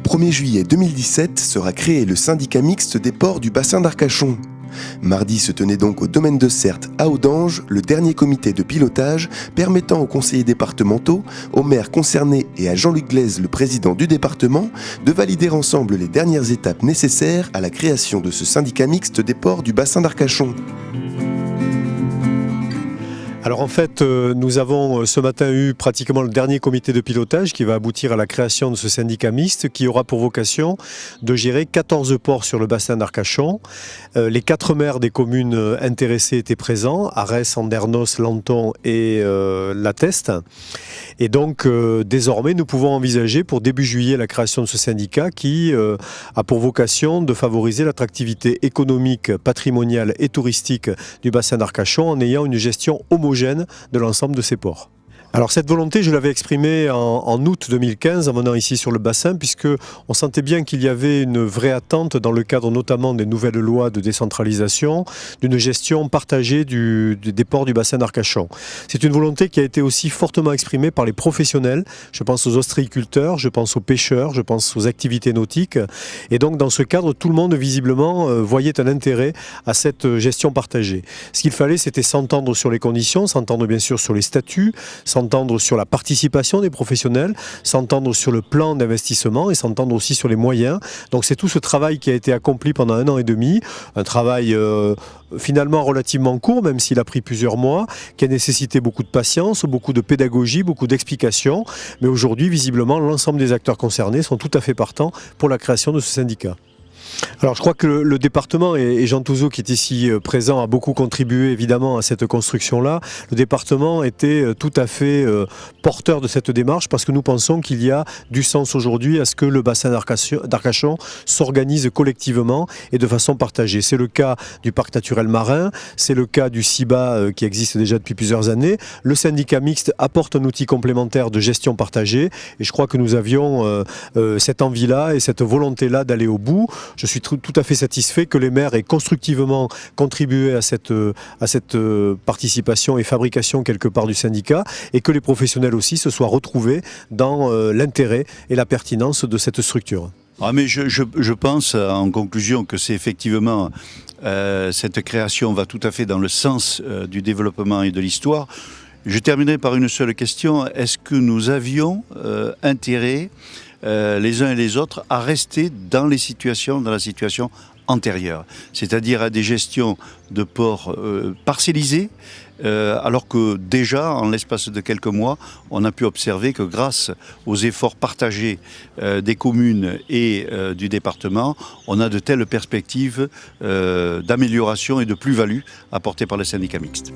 1er juillet 2017 sera créé le syndicat mixte des ports du bassin d'Arcachon. Mardi se tenait donc au domaine de Certes à Audange le dernier comité de pilotage permettant aux conseillers départementaux, aux maires concernés et à Jean-Luc Glaise, le président du département, de valider ensemble les dernières étapes nécessaires à la création de ce syndicat mixte des ports du bassin d'Arcachon. Alors en fait, nous avons ce matin eu pratiquement le dernier comité de pilotage qui va aboutir à la création de ce syndicat mixte qui aura pour vocation de gérer 14 ports sur le bassin d'Arcachon. Les 4 maires des communes intéressées étaient présents, Arès, Andernos, Lanton et La Teste. Et donc désormais, nous pouvons envisager pour début juillet la création de ce syndicat qui a pour vocation de favoriser l'attractivité économique, patrimoniale et touristique du bassin d'Arcachon en ayant une gestion homogène de l'ensemble de ces ports. Alors cette volonté, je l'avais exprimée en août 2015 en venant ici sur le bassin puisque on sentait bien qu'il y avait une vraie attente dans le cadre notamment des nouvelles lois de décentralisation, d'une gestion partagée des ports du bassin d'Arcachon. C'est une volonté qui a été aussi fortement exprimée par les professionnels, je pense aux ostréiculteurs, je pense aux pêcheurs, je pense aux activités nautiques et donc dans ce cadre tout le monde visiblement voyait un intérêt à cette gestion partagée. Ce qu'il fallait c'était s'entendre sur les conditions, s'entendre bien sûr sur les statuts, s'entendre sur la participation des professionnels, s'entendre sur le plan d'investissement et s'entendre aussi sur les moyens. Donc c'est tout ce travail qui a été accompli pendant 1 an et demi, un travail finalement relativement court, même s'il a pris plusieurs mois, qui a nécessité beaucoup de patience, beaucoup de pédagogie, beaucoup d'explications. Mais aujourd'hui, visiblement, l'ensemble des acteurs concernés sont tout à fait partants pour la création de ce syndicat. Alors je crois que le département, et Jean Touzeau qui est ici présent a beaucoup contribué évidemment à cette construction-là. Le département était tout à fait porteur de cette démarche parce que nous pensons qu'il y a du sens aujourd'hui à ce que le bassin d'Arcachon s'organise collectivement et de façon partagée. C'est le cas du parc naturel marin, c'est le cas du CIBA qui existe déjà depuis plusieurs années. Le syndicat mixte apporte un outil complémentaire de gestion partagée et je crois que nous avions cette envie-là et cette volonté-là d'aller au bout. Je suis tout à fait satisfait que les maires aient constructivement contribué à cette participation et fabrication quelque part du syndicat et que les professionnels aussi se soient retrouvés dans l'intérêt et la pertinence de cette structure. Ah mais je pense en conclusion que c'est effectivement cette création va tout à fait dans le sens du développement et de l'histoire. Je terminerai par une seule question. Est-ce que nous avions intérêt les uns et les autres à rester dans la situation antérieure, c'est-à-dire à des gestions de ports parcellisées, alors que déjà, en l'espace de quelques mois, on a pu observer que grâce aux efforts partagés des communes et du département, on a de telles perspectives d'amélioration et de plus-value apportées par le syndicat mixte.